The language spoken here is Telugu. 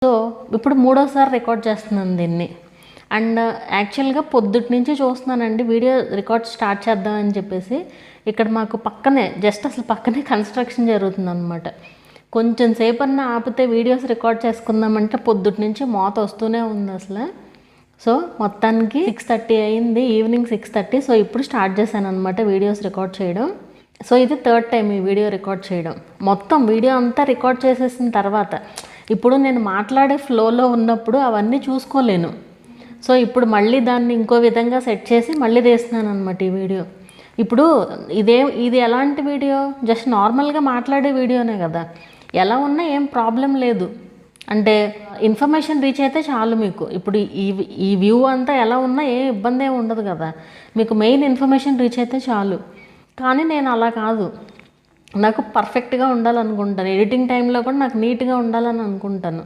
సో ఇప్పుడు మూడోసారి రికార్డ్ చేస్తున్నాను దీన్ని. అండ్ యాక్చువల్గా పొద్దుటి నుంచి చూస్తున్నానండి వీడియో రికార్డ్ స్టార్ట్ చేద్దామని చెప్పేసి. ఇక్కడ మాకు పక్కనే అసలు పక్కనే కన్స్ట్రక్షన్ జరుగుతుందన్నమాట. కొంచెం సేపన్నా ఆపితే వీడియోస్ రికార్డ్ చేసుకుందామంటే పొద్దుటి నుంచి మోత వస్తూనే ఉంది అసలు. సో మొత్తానికి 6:30 అయింది, ఈవినింగ్ 6:30. సో ఇప్పుడు స్టార్ట్ చేశాను అనమాట వీడియోస్ రికార్డ్ చేయడం. సో ఇది థర్డ్ టైం ఈ వీడియో రికార్డ్ చేయడం. మొత్తం వీడియో అంతా రికార్డ్ చేసేసిన తర్వాత ఇప్పుడు నేను మాట్లాడే ఫ్లోలో ఉన్నప్పుడు అవన్నీ చూసుకోలేను. సో ఇప్పుడు మళ్ళీ దాన్ని ఇంకో విధంగా సెట్ చేసి మళ్ళీ తీస్తున్నాను అనమాట ఈ వీడియో. ఇప్పుడు ఇది ఎలాంటి వీడియో? జస్ట్ నార్మల్గా మాట్లాడే వీడియోనే కదా, ఎలా ఉన్నా ఏం ప్రాబ్లం లేదు. అంటే ఇన్ఫర్మేషన్ రీచ్ అయితే చాలు మీకు. ఇప్పుడు ఈ వ్యూ అంతా ఎలా ఉన్నా ఏ ఇబ్బంది ఏమి ఉండదు కదా, మీకు మెయిన్ ఇన్ఫర్మేషన్ రీచ్ అయితే చాలు. కానీ నేను అలా కాదు, నాకు పర్ఫెక్ట్గా ఉండాలనుకుంటాను. ఎడిటింగ్ టైంలో కూడా నాకు నీట్గా ఉండాలని అనుకుంటాను.